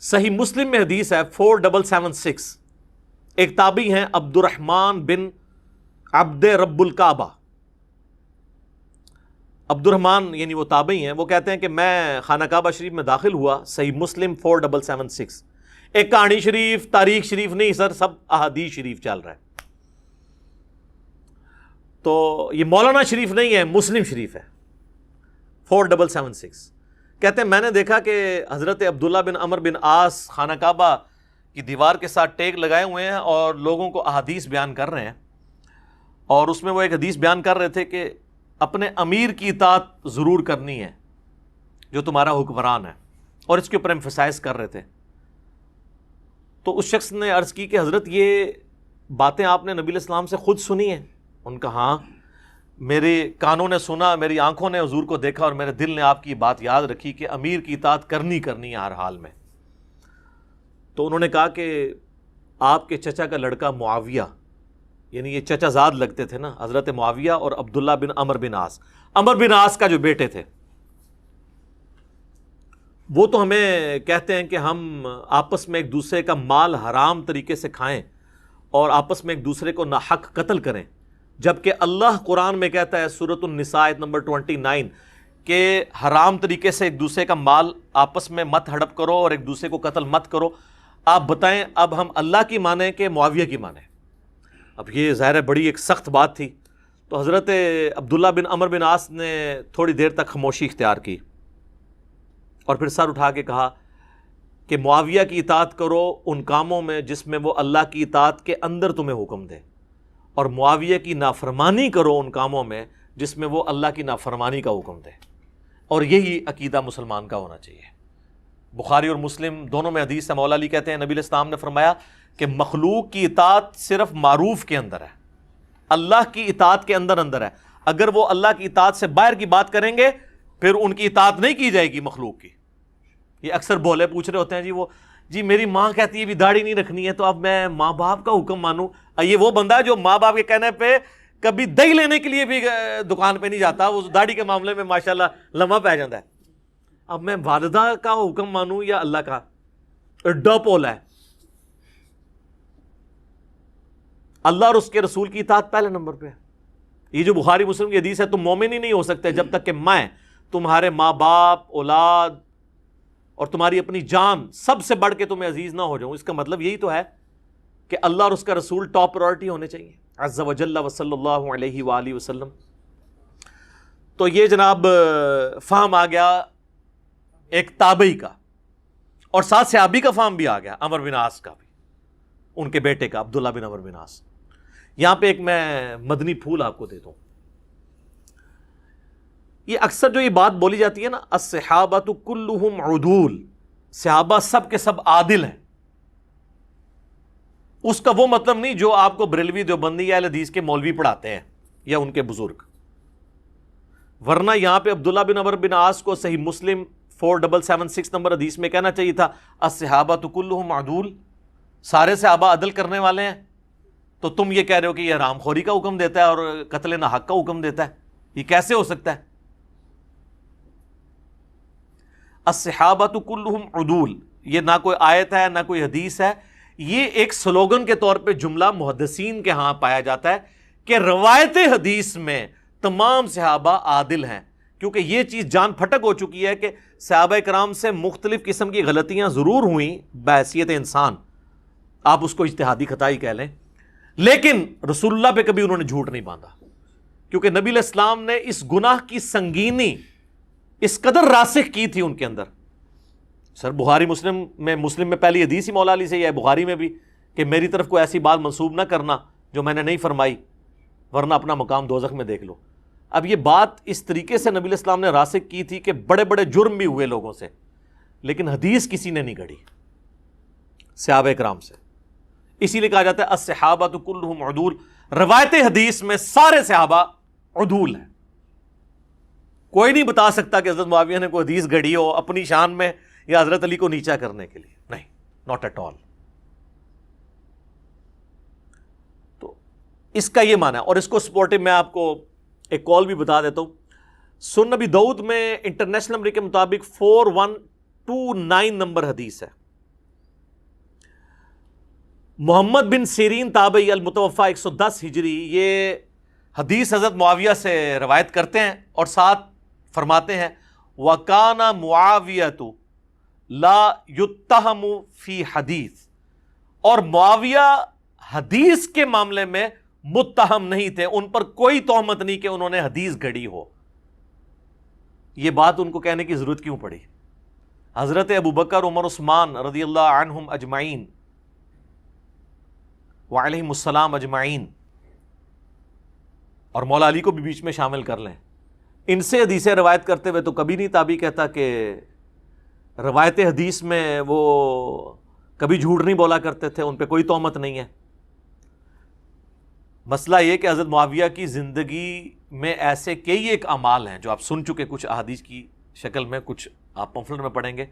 صحیح مسلم میں حدیث ہے 4776، ایک تابعی ہیں عبد الرحمن بن عبد رب الکعبہ. عبد الرحمن یعنی وہ تابعی ہیں، وہ کہتے ہیں کہ میں خانہ کعبہ شریف میں داخل ہوا. صحیح مسلم 4776. ایک کہانی شریف، تاریخ شریف نہیں سر، سب احادیث شریف چل رہا ہے. تو یہ مولانا شریف نہیں ہے، مسلم شریف ہے 4776. کہتے ہیں میں نے دیکھا کہ حضرت عبداللہ بن عمر بن عاص خانہ کعبہ کی دیوار کے ساتھ ٹیک لگائے ہوئے ہیں اور لوگوں کو احادیث بیان کر رہے ہیں. اور اس میں وہ ایک حدیث بیان کر رہے تھے کہ اپنے امیر کی اطاعت ضرور کرنی ہے جو تمہارا حکمران ہے، اور اس کے اوپر ایمفسائز کر رہے تھے. تو اس شخص نے عرض کی کہ حضرت یہ باتیں آپ نے نبی علیہ السلام سے خود سنی ہیں؟ ان کا ہاں، میرے کانوں نے سنا، میری آنکھوں نے حضور کو دیکھا، اور میرے دل نے آپ کی بات یاد رکھی کہ امیر کی اطاعت کرنی ہے ہر حال میں. تو انہوں نے کہا کہ آپ کے چچا کا لڑکا معاویہ، یعنی یہ چچا زاد لگتے تھے نا، حضرت معاویہ اور عبداللہ بن عمر بن عاص، عمر بن عاص کا جو بیٹے تھے، وہ تو ہمیں کہتے ہیں کہ ہم آپس میں ایک دوسرے کا مال حرام طریقے سے کھائیں اور آپس میں ایک دوسرے کو ناحق قتل کریں، جبکہ اللہ قرآن میں کہتا ہے سورۃ النساء آیت نمبر 29 کہ حرام طریقے سے ایک دوسرے کا مال آپس میں مت ہڑپ کرو اور ایک دوسرے کو قتل مت کرو. آپ بتائیں اب ہم اللہ کی مانیں کہ معاویہ کی مانیں؟ اب یہ ظاہر ہے بڑی ایک سخت بات تھی. تو حضرت عبداللہ بن عمر بن عاص نے تھوڑی دیر تک خاموشی اختیار کی اور پھر سر اٹھا کے کہا کہ معاویہ کی اطاعت کرو ان کاموں میں جس میں وہ اللہ کی اطاعت کے اندر تمہیں حکم دے، اور معاویہ کی نافرمانی کرو ان کاموں میں جس میں وہ اللہ کی نافرمانی کا حکم دے. اور یہی عقیدہ مسلمان کا ہونا چاہیے. بخاری اور مسلم دونوں میں حدیث ہے، مولا علی کہتے ہیں نبی علیہ السلام نے فرمایا کہ مخلوق کی اطاعت صرف معروف کے اندر ہے، اللہ کی اطاعت کے اندر ہے. اگر وہ اللہ کی اطاعت سے باہر کی بات کریں گے پھر ان کی اطاعت نہیں کی جائے گی مخلوق کی. یہ اکثر بولے پوچھ رہے ہوتے ہیں جی میری ماں کہتی ہے بھی داڑھی نہیں رکھنی ہے تو اب میں ماں باپ کا حکم مانوں. یہ وہ بندہ ہے جو ماں باپ کے کہنے پہ کبھی دہی لینے کے لیے بھی دکان پہ نہیں جاتا، وہ داڑھی کے معاملے میں ماشاءاللہ لمحہ پہ جاتا ہے. اب میں والدہ کا حکم مانوں یا اللہ کا؟ ڈو پول ہے. اللہ اور اس کے رسول کی اطاعت پہلے نمبر پہ ہے. یہ جو بخاری مسلم کی حدیث ہے تم مومن ہی نہیں ہو سکتے جب تک کہ میں تمہارے ماں باپ، اولاد اور تمہاری اپنی جان سب سے بڑھ کے تمہیں عزیز نہ ہو جاؤں. اس کا مطلب یہی تو ہے کہ اللہ اور اس کا رسول ٹاپ پرائورٹی ہونے چاہیے عز و جل و صلی اللہ علیہ وآلہ وسلم. تو یہ جناب فہم آ گیا ایک تابعی کا، اور ساتھ صحابی کا فہم بھی آ گیا، عمر بن عاص کا بھی، ان کے بیٹے کا عبداللہ بن عمر بن عاص. یہاں پہ ایک میں مدنی پھول آپ کو دیتا ہوں. یہ اکثر جو یہ بات بولی جاتی ہے نا، الصحابۃ کلہم عدول، صحابہ سب کے سب عادل ہیں، اس کا وہ مطلب نہیں جو آپ کو بریلوی دیوبندی یا اہل حدیث کے مولوی پڑھاتے ہیں یا ان کے بزرگ. ورنہ یہاں پہ عبداللہ بن عمر بن عاص کو صحیح مسلم 4776 نمبر حدیث میں کہنا چاہیے تھا الصحابۃ کلہم عدول، سارے صحابہ عدل کرنے والے ہیں. تو تم یہ کہہ رہے ہو کہ یہ حرام خوری کا حکم دیتا ہے اور قتل ناحق کا حکم دیتا ہے، یہ کیسے ہو سکتا ہے؟ الصحابۃ کلہم عدول یہ نہ کوئی آیت ہے نہ کوئی حدیث ہے، یہ ایک سلوگن کے طور پہ جملہ محدثین کے ہاں پایا جاتا ہے کہ روایت حدیث میں تمام صحابہ عادل ہیں. کیونکہ یہ چیز جان پھٹک ہو چکی ہے کہ صحابہ کرام سے مختلف قسم کی غلطیاں ضرور ہوئیں بحیثیت انسان، آپ اس کو اجتہادی خطا ہی کہہ لیں، لیکن رسول اللہ پہ کبھی انہوں نے جھوٹ نہیں باندھا. کیونکہ نبی علیہ السلام نے اس گناہ کی سنگینی اس قدر راسخ کی تھی ان کے اندر. سر بخاری مسلم میں پہلی حدیث ہی مولا علی سے یہ ہے، بخاری میں بھی، کہ میری طرف کوئی ایسی بات منسوب نہ کرنا جو میں نے نہیں فرمائی ورنہ اپنا مقام دوزخ میں دیکھ لو. اب یہ بات اس طریقے سے نبی علیہ السلام نے راسخ کی تھی کہ بڑے بڑے جرم بھی ہوئے لوگوں سے، لیکن حدیث کسی نے نہیں گھڑی صحابہ کرام سے. اسی لیے کہا جاتا ہے الصحابۃ کلہم عدول، روایت حدیث میں سارے صحابہ عدول ہیں. کوئی نہیں بتا سکتا کہ حضرت معاویہ نے کوئی حدیث گھڑی ہو اپنی شان میں یا حضرت علی کو نیچا کرنے کے لیے، نہیں، ناٹ ایٹ آل. تو اس کا یہ معنی ہے. اور اس کو سپورٹو میں آپ کو ایک کال بھی بتا دیتا ہوں. سنن نبی داؤد میں انٹرنیشنل نمبر کے مطابق 4129 نمبر حدیث ہے. محمد بن سیرین تابعی المتوفا 110 ہجری یہ حدیث حضرت معاویہ سے روایت کرتے ہیں اور ساتھ فرماتے ہیں وَكَانَ مُعَاوِيَةُ لَا يُتَّهَمُ فِي حدیث، اور معاویہ حدیث کے معاملے میں متہم نہیں تھے، ان پر کوئی تہمت نہیں کہ انہوں نے حدیث گھڑی ہو۔ یہ بات ان کو کہنے کی ضرورت کیوں پڑی؟ حضرت ابوبکر، عمر، عثمان رضی اللہ عنہم اجمعین وعلیہم السلام اجمعین، اور مولا علی کو بھی بیچ میں شامل کر لیں، ان سے حدیثیں روایت کرتے ہوئے تو کبھی نہیں تابعی کہتا کہ روایت حدیث میں وہ کبھی جھوٹ نہیں بولا کرتے تھے، ان پہ کوئی تہمت نہیں ہے۔ مسئلہ یہ کہ حضرت معاویہ کی زندگی میں ایسے کئی ایک اعمال ہیں جو آپ سن چکے، کچھ احادیث کی شکل میں، کچھ آپ پمفلٹ میں پڑھیں گے،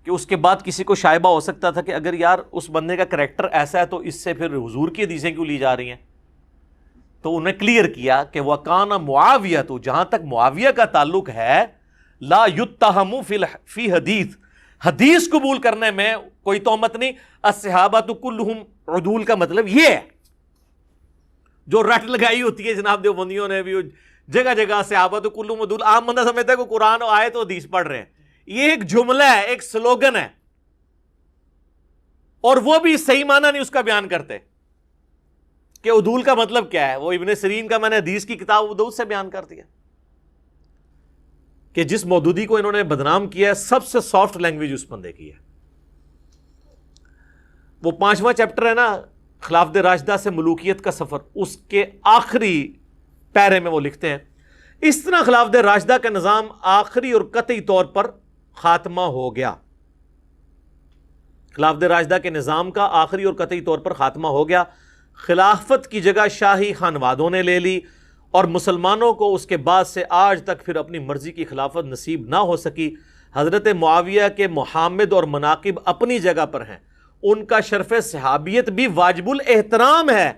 کہ اس کے بعد کسی کو شائبہ ہو سکتا تھا کہ اگر یار اس بندے کا کریکٹر ایسا ہے تو اس سے پھر حضور کی حدیثیں کیوں لی جا رہی ہیں؟ تو انہیں کلیئر کیا کہ وَكَانَ مُعَاوِيَةُ، جہاں تک معاویہ کا تعلق ہے، لا يُتَّهَمُ فی حدیث، حدیث قبول کرنے میں کوئی تہمت نہیں۔ الصحابۃ کلہم عدول کا مطلب یہ ہے، جو رٹ لگائی ہوتی ہے جناب دیوبندیوں نے بھی جگہ جگہ صحابۃ کلہم عدول، عام بندہ سمجھتا ہے کہ قرآن و آیت و حدیث پڑھ رہے ہیں، یہ ایک جملہ ہے، ایک سلوگن ہے، اور وہ بھی صحیح معنی نہیں اس کا بیان کرتے کہ عدول کا مطلب کیا ہے۔ وہ ابن سیرین کا میں نے حدیث کی کتاب عدول سے بیان کر دیا کہ جس مودودی کو انہوں نے بدنام کیا ہے، سب سے سافٹ لینگویج اس بندے کی ہے۔ وہ 5واں چیپٹر ہے نا، خلافت راشدہ سے ملوکیت کا سفر، اس کے آخری پیرے میں وہ لکھتے ہیں اس طرح خلافت راشدہ کا نظام آخری اور قطعی طور پر خاتمہ ہو گیا۔ خلافت راشدہ کے نظام کا آخری اور قطعی طور پر خاتمہ ہو گیا، خلافت کی جگہ شاہی خانوادوں نے لے لی، اور مسلمانوں کو اس کے بعد سے آج تک پھر اپنی مرضی کی خلافت نصیب نہ ہو سکی۔ حضرت معاویہ کے محامد اور مناقب اپنی جگہ پر ہیں، ان کا شرف صحابیت بھی واجب الاحترام ہے،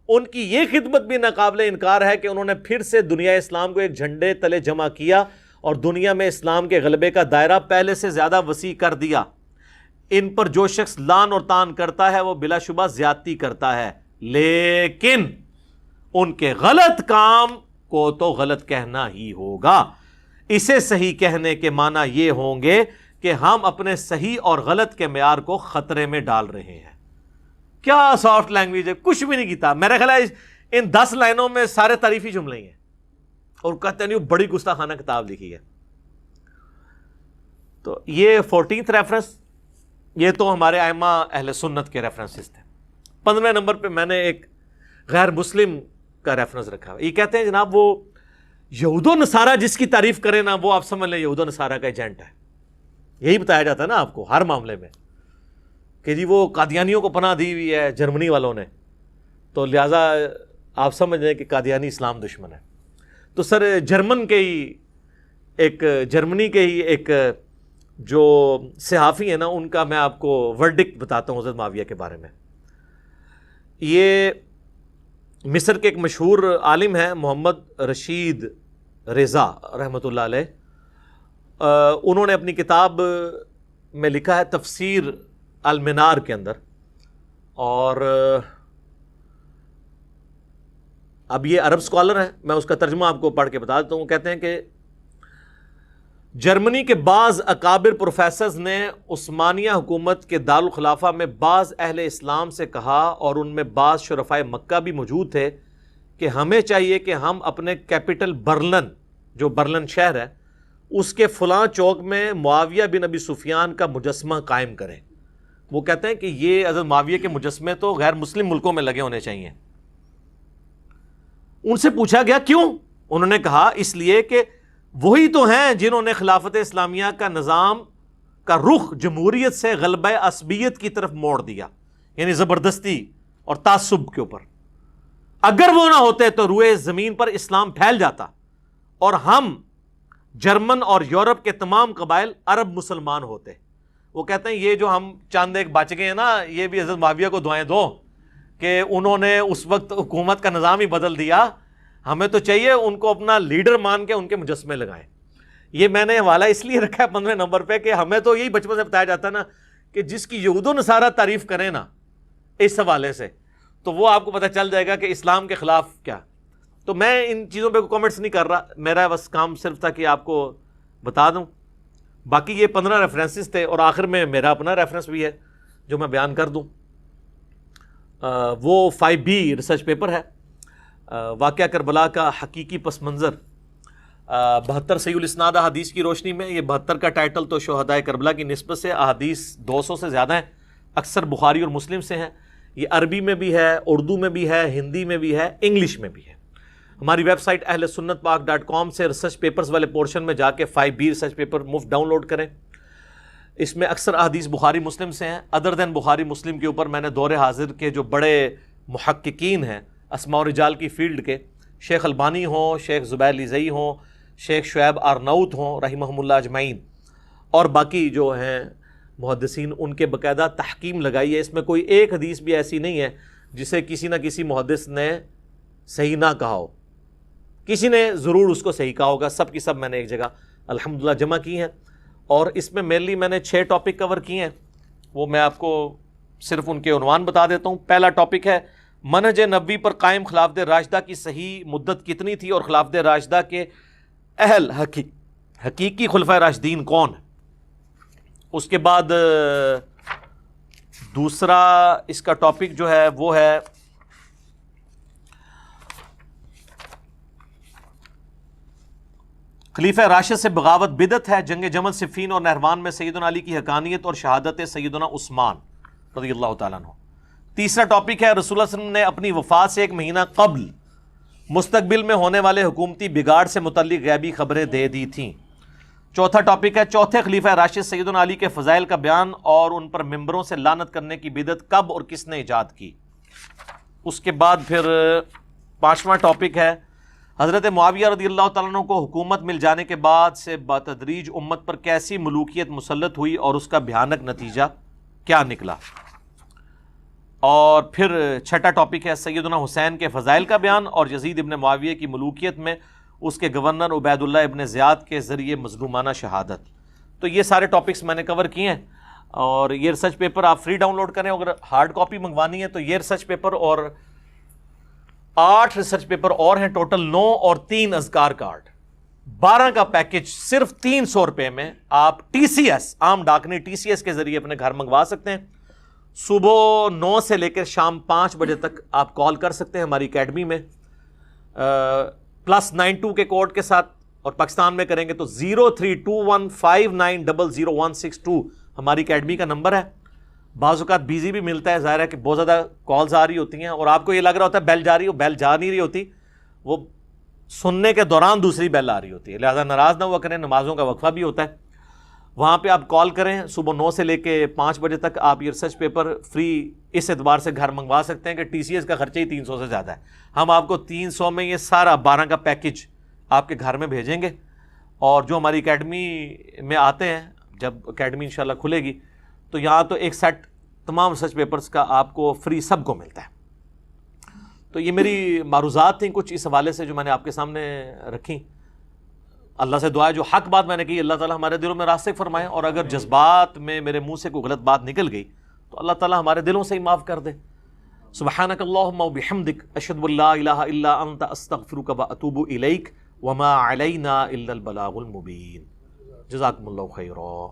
ان کی یہ خدمت بھی ناقابل انکار ہے کہ انہوں نے پھر سے دنیا اسلام کو ایک جھنڈے تلے جمع کیا اور دنیا میں اسلام کے غلبے کا دائرہ پہلے سے زیادہ وسیع کر دیا۔ ان پر جو شخص لان اور تان کرتا ہے وہ بلا شبہ زیادتی کرتا ہے، لیکن ان کے غلط کام کو تو غلط کہنا ہی ہوگا۔ اسے صحیح کہنے کے معنی یہ ہوں گے کہ ہم اپنے صحیح اور غلط کے معیار کو خطرے میں ڈال رہے ہیں۔ کیا سافٹ لینگویج ہے، کچھ بھی نہیں کیتا۔ میرا خیال ہے ان 10 لائنوں میں سارے تعریفی جملے ہی ہیں، اور کہتے ہیں بڑی گستاخانہ کتاب لکھی ہے۔ تو یہ 14th ریفرنس، یہ تو ہمارے ائمہ اہل سنت کے ریفرنسز تھے۔ 15ویں نمبر پہ میں نے ایک غیر مسلم کا ریفرنس رکھا ہے۔ یہ کہتے ہیں جناب وہ یہود و نصارہ جس کی تعریف کرے نا، وہ آپ سمجھ لیں یہود و نصارہ کا ایجنٹ ہے۔ یہی بتایا جاتا ہے نا آپ کو ہر معاملے میں کہ جی وہ قادیانیوں کو پناہ دی ہوئی ہے جرمنی والوں نے، تو لہٰذا آپ سمجھ لیں کہ قادیانی اسلام دشمن ہے۔ تو سر جرمنی کے ہی ایک جو صحافی ہیں نا، ان کا میں آپ کو ورڈکٹ بتاتا ہوں حضرت معاویہ کے بارے میں۔ یہ مصر کے ایک مشہور عالم ہیں محمد رشید رضا رحمۃ اللہ علیہ، انہوں نے اپنی کتاب میں لکھا ہے تفسیر المنار کے اندر، اور اب یہ عرب اسکالر ہیں، میں اس کا ترجمہ آپ کو پڑھ کے بتا دیتا ہوں۔ وہ کہتے ہیں کہ جرمنی کے بعض اکابر پروفیسرز نے عثمانیہ حکومت کے دارالخلافہ میں بعض اہل اسلام سے کہا، اور ان میں بعض شرفائے مکہ بھی موجود تھے، کہ ہمیں چاہیے کہ ہم اپنے کیپٹل برلن، جو برلن شہر ہے، اس کے فلاں چوک میں معاویہ بن ابی سفیان کا مجسمہ قائم کریں۔ وہ کہتے ہیں کہ یہ حضرت معاویہ کے مجسمے تو غیر مسلم ملکوں میں لگے ہونے چاہیے۔ ان سے پوچھا گیا کیوں؟ انہوں نے کہا اس لیے کہ وہی تو ہیں جنہوں نے خلافت اسلامیہ کا نظام کا رخ جمہوریت سے غلبہ عصبیت کی طرف موڑ دیا، یعنی زبردستی اور تعصب کے اوپر۔ اگر وہ نہ ہوتے تو روئے زمین پر اسلام پھیل جاتا اور ہم جرمن اور یورپ کے تمام قبائل عرب مسلمان ہوتے۔ وہ کہتے ہیں یہ جو ہم چاند ایک بچ گئے ہیں نا، یہ بھی حضرت معاویہ کو دعائیں دو کہ انہوں نے اس وقت حکومت کا نظام ہی بدل دیا، ہمیں تو چاہیے ان کو اپنا لیڈر مان کے ان کے مجسمے لگائیں۔ یہ میں نے حوالہ اس لیے رکھا ہے 15ویں نمبر پہ کہ ہمیں تو یہی بچپن سے بتایا جاتا ہے نا کہ جس کی یہود و نصارہ تعریف کریں نا، اس حوالے سے، تو وہ آپ کو پتہ چل جائے گا کہ اسلام کے خلاف کیا. تو میں ان چیزوں پہ کامنٹس نہیں کر رہا، میرا بس کام صرف تھا کہ آپ کو بتا دوں. باقی یہ 15 ریفرنسز تھے، اور آخر میں میرا اپنا ریفرنس بھی ہے جو میں بیان کر دوں. وہ 5B ریسرچ پیپر ہے، واقعہ کربلا کا حقیقی پس منظر 72 صحیح الاسناد احادیث کی روشنی میں. یہ 72 کا ٹائٹل تو شہداء کربلا کی نسبت سے احادیث 200 سے زیادہ ہیں، اکثر بخاری اور مسلم سے ہیں. یہ عربی میں بھی ہے، اردو میں بھی ہے، ہندی میں بھی ہے، انگلش میں بھی ہے. ہماری ویب سائٹ ahlsunnatpak.com سے ریسرچ پیپرز والے پورشن میں جا کے 5B ریسرچ پیپر مفت ڈاؤن لوڈ کریں. اس میں اکثر احادیث بخاری مسلم سے ہیں. ادر دین بخاری مسلم کے اوپر میں نے دور حاضر کے جو بڑے محققین ہیں اسماء و رجال کی فیلڈ کے، شیخ البانی ہوں، شیخ زبیر لیزئی ہوں، شیخ شعیب آرناؤت ہوں رحمہم اللہ اجمعین، اور باقی جو ہیں محدثین، ان کے باقاعدہ تحکیم لگائی ہے. اس میں کوئی ایک حدیث بھی ایسی نہیں ہے جسے کسی نہ کسی محدث نے صحیح نہ کہا ہو. کسی نے ضرور اس کو صحیح کہا ہوگا. سب کی سب میں نے ایک جگہ الحمدللہ جمع کی ہیں، اور اس میں مینلی میں نے 6 ٹاپک کور کیے ہیں. وہ میں آپ کو صرف ان کے عنوان بتا دیتا ہوں. پہلا ٹاپک ہے منہج نبوی پر قائم خلافت راشدہ کی صحیح مدت کتنی تھی، اور خلافت راشدہ کے اہل حقیقی خلفۂ راشدین کون ہیں. اس کے بعد دوسرا اس کا ٹاپک جو ہے وہ ہے خلیفہ راشد سے بغاوت بدعت ہے. جنگ جمل، صفین اور نہروان میں سیدنا علی کی حقانیت اور شہادت سیدنا عثمان رضی اللہ تعالیٰ عنہ. تیسرا ٹاپک ہے رسول اللہ صلی اللہ علیہ وسلم نے اپنی وفات سے 1 مہینہ قبل مستقبل میں ہونے والے حکومتی بگاڑ سے متعلق غیبی خبریں دے دی تھیں. چوتھا ٹاپک ہے چوتھے خلیفہ راشد سیدنا علی کے فضائل کا بیان اور ان پر ممبروں سے لعنت کرنے کی بدعت کب اور کس نے ایجاد کی. اس کے بعد پھر 5واں ٹاپک ہے حضرت معاویہ رضی اللہ تعالیٰ عنہ کو حکومت مل جانے کے بعد سے بتدریج امت پر کیسی ملوکیت مسلط ہوئی اور اس کا بھیانک نتیجہ کیا نکلا. اور پھر 6ٹا ٹاپک ہے سیدنا حسین کے فضائل کا بیان اور یزید ابن معاویہ کی ملوکیت میں اس کے گورنر عبید اللہ ابن زیاد کے ذریعے مظلومانہ شہادت. تو یہ سارے ٹاپکس میں نے کور کیے ہیں، اور یہ ریسرچ پیپر آپ فری ڈاؤن لوڈ کریں. اگر ہارڈ کاپی منگوانی ہے تو یہ ریسرچ پیپر اور 8 ریسرچ پیپر اور ہیں، ٹوٹل 9 اور 3 اذکار کارڈ، 12 کا پیکج صرف 300 روپے میں آپ TCS عام ڈاکنی TCS کے ذریعے اپنے گھر منگوا سکتے ہیں. صبح 9 سے لے کر شام 5 بجے تک آپ کال کر سکتے ہیں ہماری اکیڈمی میں +92 کے کوڈ کے ساتھ، اور پاکستان میں کریں گے تو 032159000162 ہماری اکیڈمی کا نمبر ہے. بعض اوقات بیزی بھی ملتا ہے، ظاہر ہے کہ بہت زیادہ کالز آ رہی ہوتی ہیں اور آپ کو یہ لگ رہا ہوتا ہے بیل جا رہی ہو، بیل جا نہیں رہی ہوتی، وہ سننے کے دوران دوسری بیل آ رہی ہوتی ہے. لہذا ناراض نہ ہوا کریں، نمازوں کا وقفہ بھی ہوتا ہے. وہاں پہ آپ کال کریں، صبح 9 سے لے کے 5 بجے تک آپ یہ ریسرچ پیپر فری اس اعتبار سے گھر منگوا سکتے ہیں کہ TCS کا خرچہ ہی 300 سے زیادہ ہے. ہم آپ کو 300 میں یہ سارا 12 کا پیکج آپ کے گھر میں بھیجیں گے. اور جو ہماری اکیڈمی میں آتے ہیں، جب اکیڈمی انشاءاللہ کھلے گی تو یہاں تو ایک سیٹ تمام ریسرچ پیپرز کا آپ کو فری سب کو ملتا ہے. تو یہ میری معروضات تھیں کچھ اس حوالے سے جو میں نے آپ کے سامنے رکھیں. اللہ سے دعا ہے جو حق بات میں نے کی اللہ تعالیٰ ہمارے دلوں میں راسخ فرمائے، اور اگر جذبات میں میرے منہ سے کوئی غلط بات نکل گئی تو اللہ تعالیٰ ہمارے دلوں سے ہی معاف کر دے. سبحانک اللہم و بحمدک اشہد ان لا الہ الا انت استغفرک و اتوب الیک وما علینا الا البلاغ المبین. جزاکم اللہ خیرا.